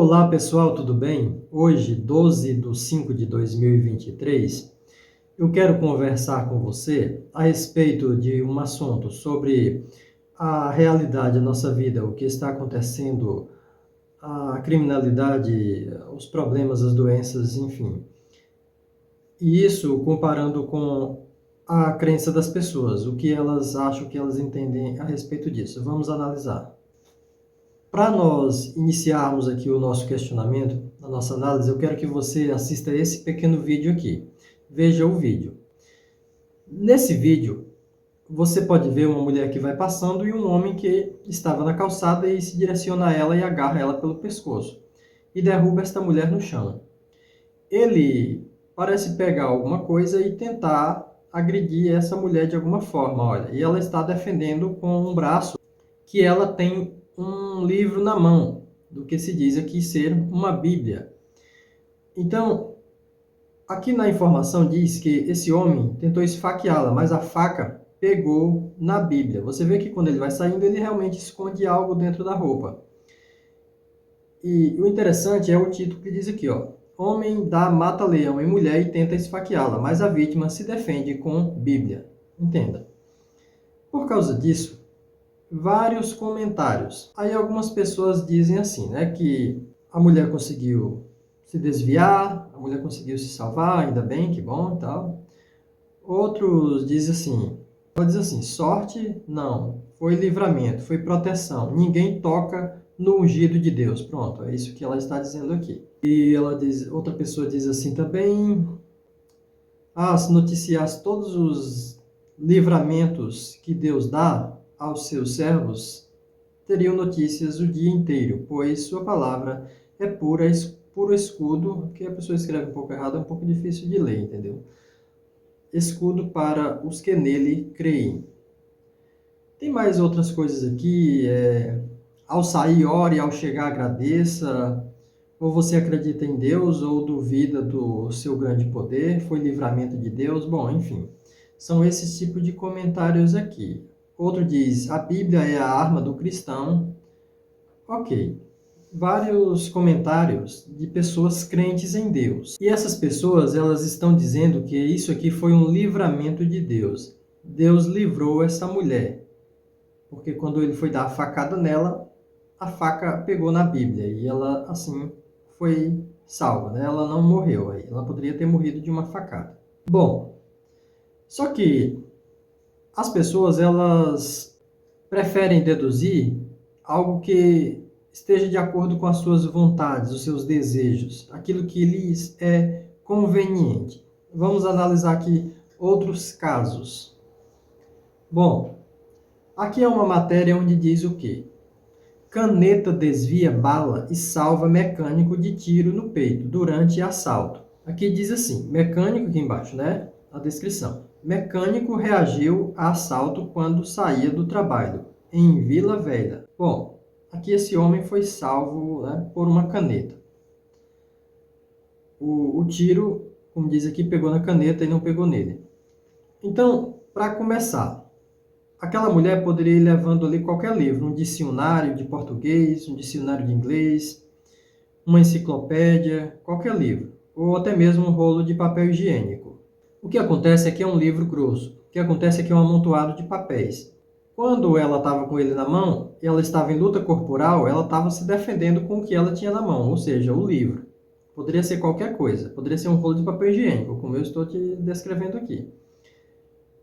Olá pessoal, tudo bem? Hoje, 12/5/2023, eu quero conversar com você a respeito de um assunto sobre a realidade da nossa vida, o que está acontecendo, a criminalidade, os problemas, as doenças, enfim. E isso comparando com a crença das pessoas, o que elas acham, o que elas entendem a respeito disso. Vamos analisar. Para nós iniciarmos aqui o nosso questionamento, a nossa análise, eu quero que você assista esse pequeno vídeo aqui. Veja o vídeo. Nesse vídeo, você pode ver uma mulher que vai passando e um homem que estava na calçada e se direciona a ela e agarra ela pelo pescoço e derruba esta mulher no chão. Ele parece pegar alguma coisa e tentar agredir essa mulher de alguma forma, olha. E ela está defendendo com um braço que ela tem um livro na mão, do que se diz aqui ser uma Bíblia. Então, aqui na informação diz que esse homem tentou esfaqueá-la, mas a faca pegou na Bíblia. Você vê que quando ele vai saindo, ele realmente esconde algo dentro da roupa. E o interessante é o título que diz aqui, ó. Homem dá mata-leão em mulher e tenta esfaqueá-la, mas a vítima se defende com Bíblia. Entenda. Por causa disso, vários comentários. Aí algumas pessoas dizem assim, né, que a mulher conseguiu se desviar, a mulher conseguiu se salvar, ainda bem, que bom e tal. Outros dizem assim, ela diz assim, sorte não, foi livramento, foi proteção, ninguém toca no ungido de Deus. Pronto, é isso que ela está dizendo aqui. E ela diz, outra pessoa diz assim também, se noticiasse todos os livramentos que Deus dá aos seus servos, teriam notícias o dia inteiro, pois sua palavra é puro escudo, que a pessoa escreve um pouco errado, é um pouco difícil de ler, entendeu? Escudo para os que nele creem. Tem mais outras coisas aqui, ao sair, ore, ao chegar, agradeça, ou você acredita em Deus, ou duvida do seu grande poder, foi livramento de Deus, bom, enfim. São esses tipos de comentários aqui. Outro diz, a Bíblia é a arma do cristão. Ok. Vários comentários de pessoas crentes em Deus. E essas pessoas, elas estão dizendo que isso aqui foi um livramento de Deus. Deus livrou essa mulher. Porque quando ele foi dar a facada nela, a faca pegou na Bíblia. E ela, assim, foi salva, né? Ela não morreu aí. Ela poderia ter morrido de uma facada. Bom, só que as pessoas, elas preferem deduzir algo que esteja de acordo com as suas vontades, os seus desejos, aquilo que lhes é conveniente. Vamos analisar aqui outros casos. Bom, aqui é uma matéria onde diz o quê? Caneta desvia bala e salva mecânico de tiro no peito durante assalto. Aqui diz assim, mecânico aqui embaixo, né? A descrição. Mecânico reagiu a assalto quando saía do trabalho, em Vila Velha. Bom, aqui esse homem foi salvo, né, por uma caneta. O tiro, como diz aqui, pegou na caneta e não pegou nele. Então, para começar, aquela mulher poderia ir levando ali qualquer livro, um dicionário de português, um dicionário de inglês, uma enciclopédia, qualquer livro, ou até mesmo um rolo de papel higiênico. O que acontece é que é um livro grosso. O que acontece é que é um amontoado de papéis. Quando ela estava com ele na mão, ela estava em luta corporal, ela estava se defendendo com o que ela tinha na mão, ou seja, o livro. Poderia ser qualquer coisa, poderia ser um rolo de papel higiênico, como eu estou te descrevendo aqui.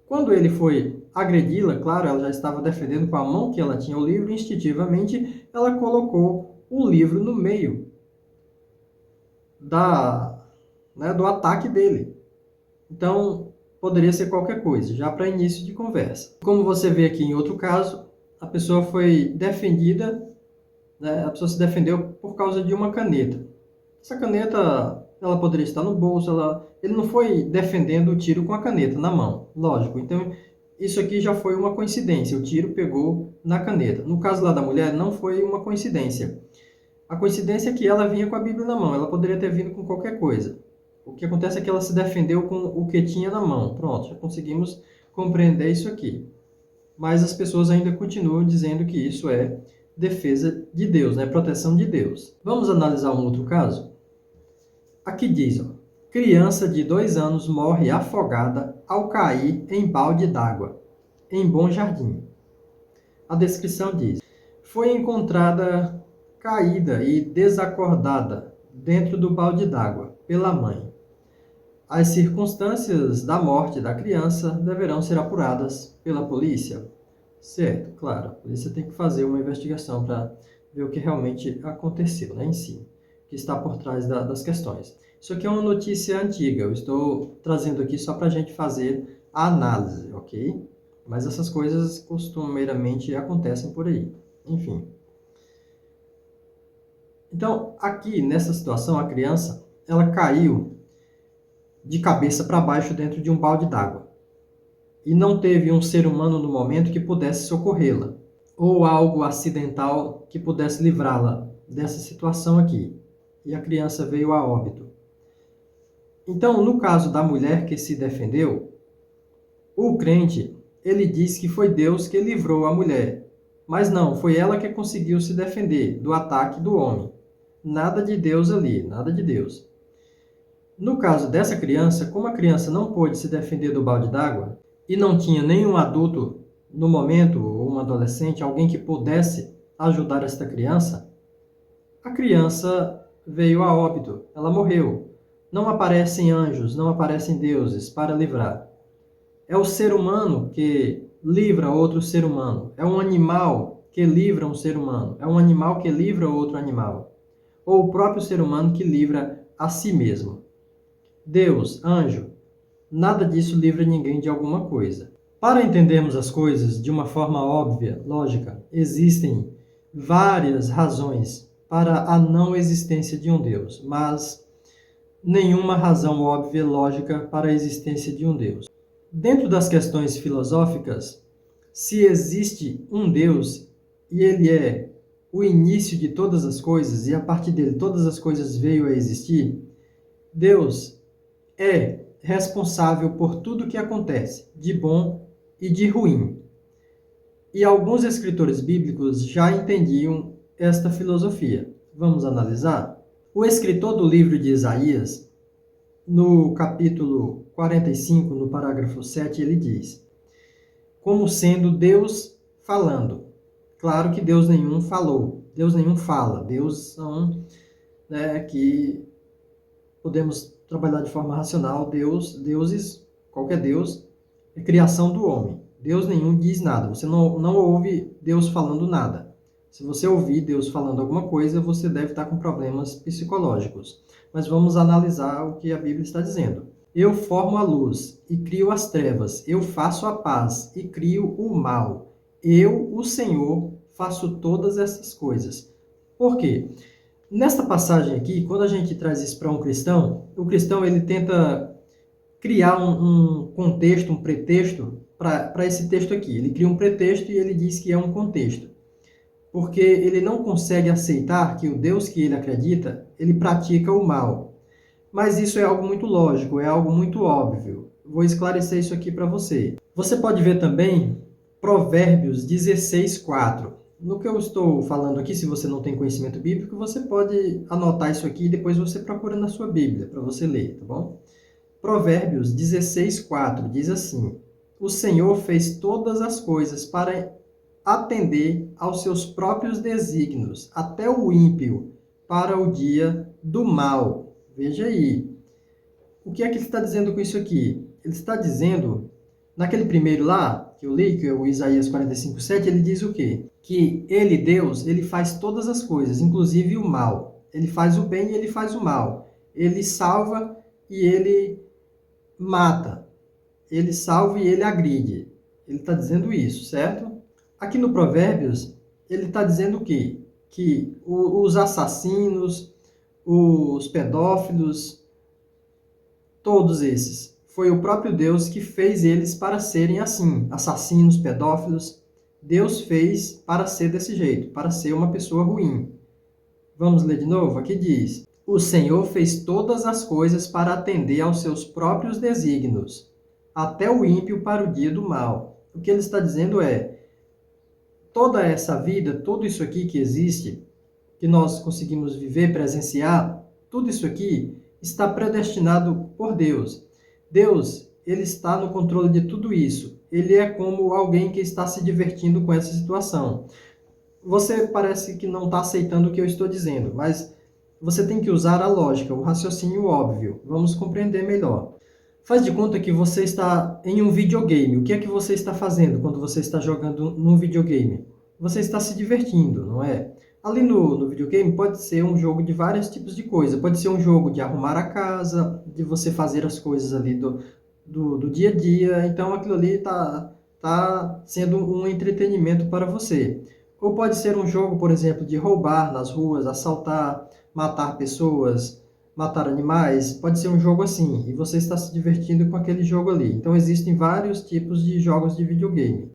Quando ele foi agredi-la, claro, ela já estava defendendo com a mão que ela tinha o livro, e instintivamente ela colocou o livro no meio do ataque dele. Então, poderia ser qualquer coisa, já para início de conversa. Como você vê aqui em outro caso, a pessoa foi defendida, né, a pessoa se defendeu por causa de uma caneta. Essa caneta, ela poderia estar no bolso, ele não foi defendendo o tiro com a caneta na mão, lógico. Então, isso aqui já foi uma coincidência, o tiro pegou na caneta. No caso lá da mulher, não foi uma coincidência. A coincidência é que ela vinha com a Bíblia na mão, ela poderia ter vindo com qualquer coisa. O que acontece é que ela se defendeu com o que tinha na mão. Pronto, já conseguimos compreender isso aqui. Mas as pessoas ainda continuam dizendo que isso é defesa de Deus, né? Proteção de Deus. Vamos analisar um outro caso? Aqui diz, ó, criança de 2 anos morre afogada ao cair em balde d'água, em Bom Jardim. A descrição diz, foi encontrada caída e desacordada dentro do balde d'água pela mãe. As circunstâncias da morte da criança deverão ser apuradas pela polícia. Certo, claro, a polícia tem que fazer uma investigação para ver o que realmente aconteceu, né, em si, o que está por trás das questões. Isso aqui é uma notícia antiga, eu estou trazendo aqui só para a gente fazer a análise, ok? Mas essas coisas costumeiramente acontecem por aí, enfim. Então, aqui nessa situação, a criança, ela caiu de cabeça para baixo dentro de um balde d'água. E não teve um ser humano no momento que pudesse socorrê-la, ou algo acidental que pudesse livrá-la dessa situação aqui. E a criança veio a óbito. Então, no caso da mulher que se defendeu, o crente, ele diz que foi Deus que livrou a mulher. Mas não, foi ela que conseguiu se defender do ataque do homem. Nada de Deus ali, nada de Deus. No caso dessa criança, como a criança não pôde se defender do balde d'água e não tinha nenhum adulto no momento, ou um adolescente, alguém que pudesse ajudar esta criança, a criança veio a óbito, ela morreu. Não aparecem anjos, não aparecem deuses para livrar. É o ser humano que livra outro ser humano. É um animal que livra um ser humano. É um animal que livra outro animal. Ou o próprio ser humano que livra a si mesmo. Deus, anjo, nada disso livra ninguém de alguma coisa. Para entendermos as coisas de uma forma óbvia, lógica, existem várias razões para a não existência de um Deus, mas nenhuma razão óbvia e lógica para a existência de um Deus. Dentro das questões filosóficas, se existe um Deus e ele é o início de todas as coisas e a partir dele todas as coisas veio a existir, Deus é responsável por tudo que acontece, de bom e de ruim. E alguns escritores bíblicos já entendiam esta filosofia. Vamos analisar? O escritor do livro de Isaías, no capítulo 45, no parágrafo 7, ele diz: como sendo Deus falando. Claro que Deus nenhum falou, Deus nenhum fala. Deus são, né, que podemos trabalhar de forma racional. Deuses, qualquer Deus, é criação do homem. Deus nenhum diz nada. Você não ouve Deus falando nada. Se você ouvir Deus falando alguma coisa, você deve estar com problemas psicológicos. Mas vamos analisar o que a Bíblia está dizendo. Eu formo a luz e crio as trevas. Eu faço a paz e crio o mal. Eu, o Senhor, faço todas essas coisas. Por quê? Nesta passagem aqui, quando a gente traz isso para um cristão, o cristão ele tenta criar um contexto, um pretexto para esse texto aqui. Ele cria um pretexto e ele diz que é um contexto. Porque ele não consegue aceitar que o Deus que ele acredita, ele pratica o mal. Mas isso é algo muito lógico, é algo muito óbvio. Vou esclarecer isso aqui para você. Você pode ver também Provérbios 16:4. No que eu estou falando aqui, se você não tem conhecimento bíblico, você pode anotar isso aqui e depois você procura na sua Bíblia para você ler, tá bom? Provérbios 16:4 diz assim: o Senhor fez todas as coisas para atender aos seus próprios desígnios, até o ímpio, para o dia do mal. Veja aí. O que é que ele está dizendo com isso aqui? Ele está dizendo, naquele primeiro lá, que eu li, que é o Isaías 45:7, ele diz o quê? Que ele, Deus, ele faz todas as coisas, inclusive o mal. Ele faz o bem e ele faz o mal. Ele salva e ele mata. Ele salva e ele agride. Ele está dizendo isso, certo? Aqui no Provérbios, ele está dizendo o quê? Que os assassinos, os pedófilos, todos esses, foi o próprio Deus que fez eles para serem assim, assassinos, pedófilos. Deus fez para ser desse jeito, para ser uma pessoa ruim. Vamos ler de novo? Aqui diz: o Senhor fez todas as coisas para atender aos seus próprios desígnios, até o ímpio para o dia do mal. O que ele está dizendo é, toda essa vida, tudo isso aqui que existe, que nós conseguimos viver, presenciar, tudo isso aqui está predestinado por Deus. Deus, ele está no controle de tudo isso. Ele é como alguém que está se divertindo com essa situação. Você parece que não está aceitando o que eu estou dizendo, mas você tem que usar a lógica, o raciocínio óbvio. Vamos compreender melhor. Faz de conta que você está em um videogame. O que é que você está fazendo quando você está jogando num videogame? Você está se divertindo, não é? Ali no videogame pode ser um jogo de vários tipos de coisa. Pode ser um jogo de arrumar a casa, de você fazer as coisas ali do dia a dia. Então aquilo ali tá sendo um entretenimento para você. Ou pode ser um jogo, por exemplo, de roubar nas ruas, assaltar, matar pessoas, matar animais. Pode ser um jogo assim, e você está se divertindo com aquele jogo ali. Então existem vários tipos de jogos de videogame.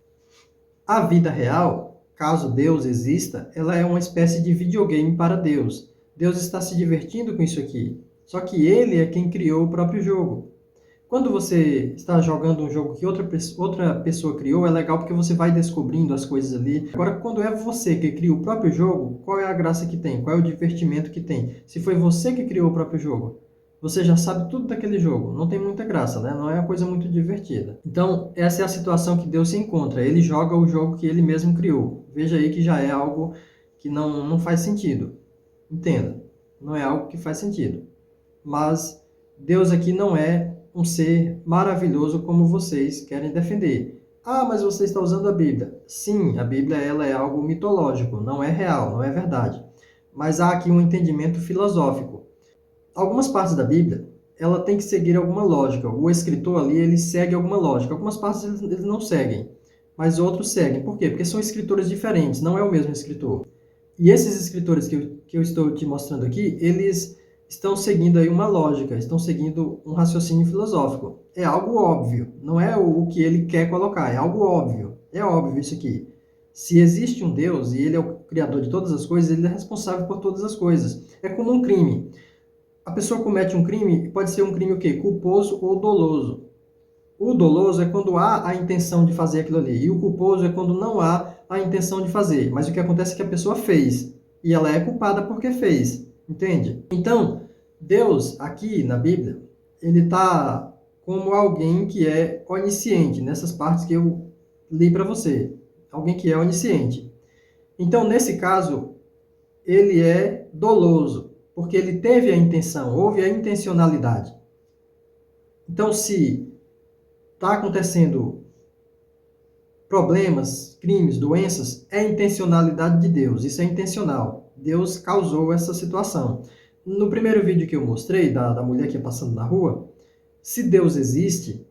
A vida real, caso Deus exista, ela é uma espécie de videogame para Deus. Deus está se divertindo com isso aqui. Só que ele é quem criou o próprio jogo. Quando você está jogando um jogo que outra pessoa criou, é legal porque você vai descobrindo as coisas ali. Agora, quando é você que cria o próprio jogo, qual é a graça que tem? Qual é o divertimento que tem? Se foi você que criou o próprio jogo, você já sabe tudo daquele jogo. Não tem muita graça, né? Não é uma coisa muito divertida. Então, essa é a situação que Deus se encontra. Ele joga o jogo que ele mesmo criou. Veja aí que já é algo que não faz sentido. Entenda, não é algo que faz sentido. Mas Deus aqui não é um ser maravilhoso como vocês querem defender. Ah, mas você está usando a Bíblia. Sim, a Bíblia ela é algo mitológico, não é real, não é verdade. Mas há aqui um entendimento filosófico. Algumas partes da Bíblia, ela tem que seguir alguma lógica. O escritor ali, ele segue alguma lógica. Algumas partes eles não seguem, mas outros seguem. Por quê? Porque são escritores diferentes, não é o mesmo escritor. E esses escritores que eu estou te mostrando aqui, eles estão seguindo aí uma lógica, estão seguindo um raciocínio filosófico. É algo óbvio, não é o que ele quer colocar, é algo óbvio. É óbvio isso aqui. Se existe um Deus e ele é o criador de todas as coisas, ele é responsável por todas as coisas. É como um crime. A pessoa comete um crime, pode ser um crime o quê? Culposo ou doloso. O doloso é quando há a intenção de fazer aquilo ali, e o culposo é quando não há a intenção de fazer. Mas o que acontece é que a pessoa fez, e ela é culpada porque fez, entende? Então, Deus, aqui na Bíblia, ele está como alguém que é onisciente, nessas partes que eu li para você. Alguém que é onisciente. Então, nesse caso, ele é doloso, porque ele teve a intenção, houve a intencionalidade. Então, se está acontecendo problemas, crimes, doenças, é intencionalidade de Deus. Isso é intencional. Deus causou essa situação. No primeiro vídeo que eu mostrei, da mulher que ia passando na rua, se Deus existe,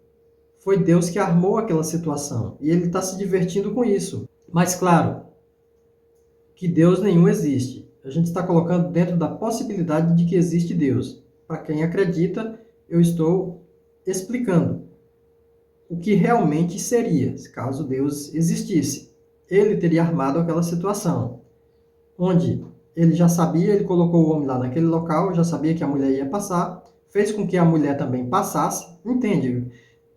foi Deus que armou aquela situação. E ele está se divertindo com isso. Mas, claro, que Deus nenhum existe. A gente está colocando dentro da possibilidade de que existe Deus. Para quem acredita, eu estou explicando o que realmente seria, caso Deus existisse. Ele teria armado aquela situação, onde ele já sabia, ele colocou o homem lá naquele local, já sabia que a mulher ia passar, fez com que a mulher também passasse, entende?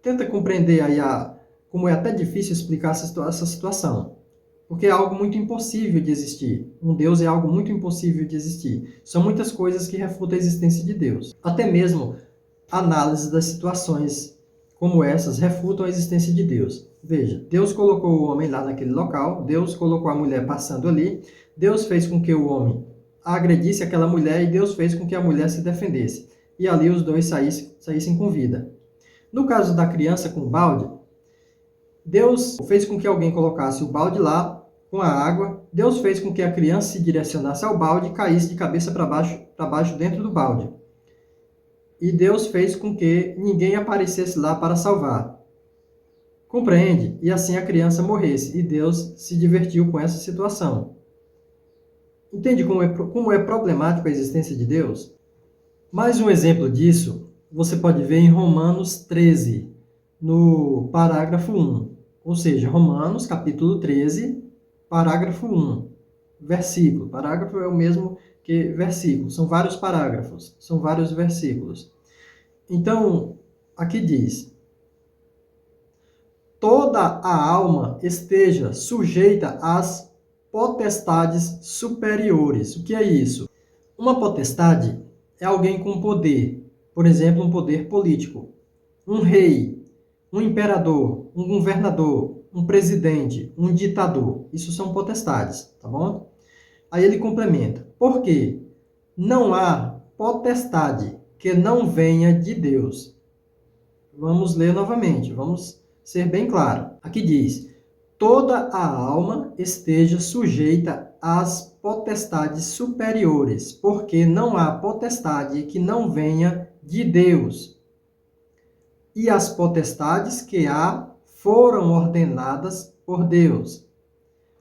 Tenta compreender aí como é até difícil explicar essa situação, porque é algo muito impossível de existir. Um Deus é algo muito impossível de existir. São muitas coisas que refutam a existência de Deus. Até mesmo análise das situações como essas refutam a existência de Deus. Veja, Deus colocou o homem lá naquele local, Deus colocou a mulher passando ali, Deus fez com que o homem agredisse aquela mulher e Deus fez com que a mulher se defendesse. E ali os dois saíssem com vida. No caso da criança com o balde, Deus fez com que alguém colocasse o balde lá com a água, Deus fez com que a criança se direcionasse ao balde e caísse de cabeça para baixo dentro do balde. E Deus fez com que ninguém aparecesse lá para salvar. Compreende? E assim a criança morresse. E Deus se divertiu com essa situação. Entende como é problemático a existência de Deus? Mais um exemplo disso, você pode ver em Romanos 13, no parágrafo 1. Ou seja, Romanos capítulo 13, parágrafo 1. Versículo. Parágrafo é o mesmo que versículo. São vários parágrafos, são vários versículos. Então, aqui diz: toda a alma esteja sujeita às potestades superiores. O que é isso? Uma potestade é alguém com poder, por exemplo, um poder político, um rei, um imperador, um governador, um presidente, um ditador. Isso são potestades, tá bom? Aí ele complementa. Por quê? Não há potestade que não venha de Deus. Vamos ler novamente, vamos ser bem claro. Aqui diz: toda a alma esteja sujeita às potestades superiores, porque não há potestade que não venha de Deus. E as potestades que há foram ordenadas por Deus.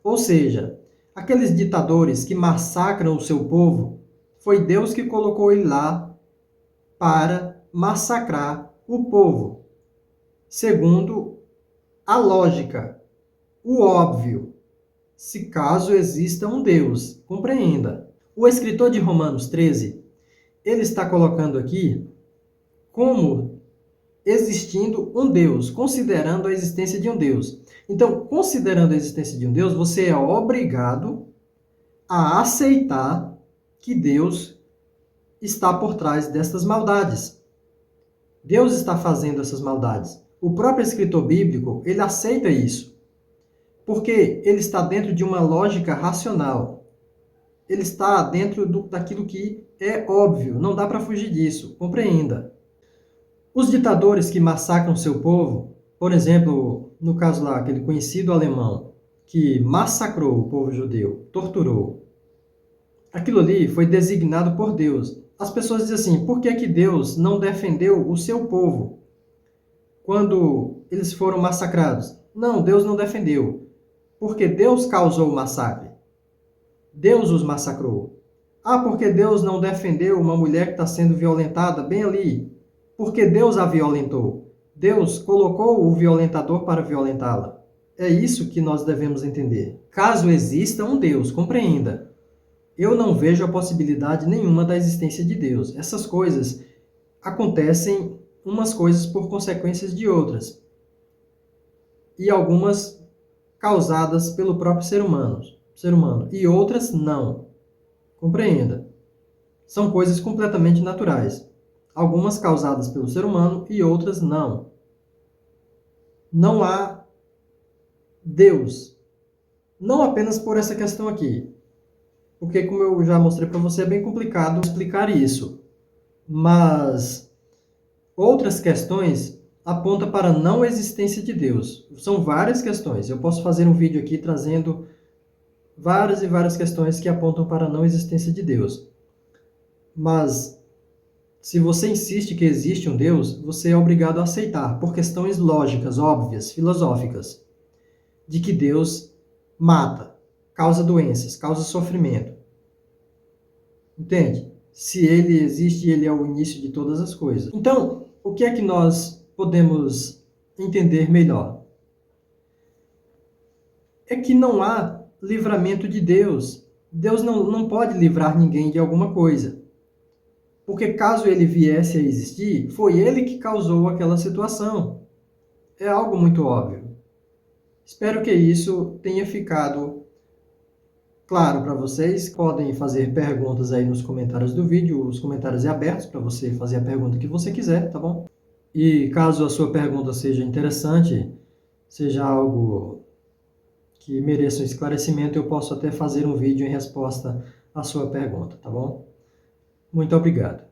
Ou seja, aqueles ditadores que massacram o seu povo, foi Deus que colocou ele lá para massacrar o povo, segundo a lógica, o óbvio, se caso exista um Deus. Compreenda. O escritor de Romanos 13, ele está colocando aqui como existindo um Deus, considerando a existência de um Deus. Então, considerando a existência de um Deus, você é obrigado a aceitar que Deus está por trás destas maldades. Deus está fazendo essas maldades. O próprio escritor bíblico, ele aceita isso, porque ele está dentro de uma lógica racional. Ele está dentro daquilo que é óbvio, não dá para fugir disso, compreenda. Os ditadores que massacram seu povo, por exemplo, no caso lá, aquele conhecido alemão, que massacrou o povo judeu, torturou, aquilo ali foi designado por Deus. As pessoas dizem assim, por que que Deus não defendeu o seu povo quando eles foram massacrados? Não, Deus não defendeu, porque Deus causou o massacre. Deus os massacrou. Ah, porque Deus não defendeu uma mulher que está sendo violentada bem ali, porque Deus a violentou. Deus colocou o violentador para violentá-la. É isso que nós devemos entender. Caso exista um Deus, compreenda. Eu não vejo a possibilidade nenhuma da existência de Deus. Essas coisas acontecem, umas coisas por consequências de outras. E algumas causadas pelo próprio ser humano. E outras não. Compreenda. São coisas completamente naturais. Algumas causadas pelo ser humano e outras não. Não há Deus. Não apenas por essa questão aqui. Porque, como eu já mostrei para você, é bem complicado explicar isso. Mas outras questões apontam para a não existência de Deus. São várias questões. Eu posso fazer um vídeo aqui trazendo várias e várias questões que apontam para a não existência de Deus. Mas se você insiste que existe um Deus, você é obrigado a aceitar, por questões lógicas, óbvias, filosóficas, de que Deus mata, causa doenças, causa sofrimento. Entende? Se ele existe, ele é o início de todas as coisas. Então, o que é que nós podemos entender melhor? É que não há livramento de Deus. Deus não pode livrar ninguém de alguma coisa. Porque caso ele viesse a existir, foi ele que causou aquela situação. É algo muito óbvio. Espero que isso tenha ficado claro para vocês. Podem fazer perguntas aí nos comentários do vídeo. Os comentários é abertos para você fazer a pergunta que você quiser, tá bom? E caso a sua pergunta seja interessante, seja algo que mereça um esclarecimento, eu posso até fazer um vídeo em resposta à sua pergunta, tá bom? Muito obrigado.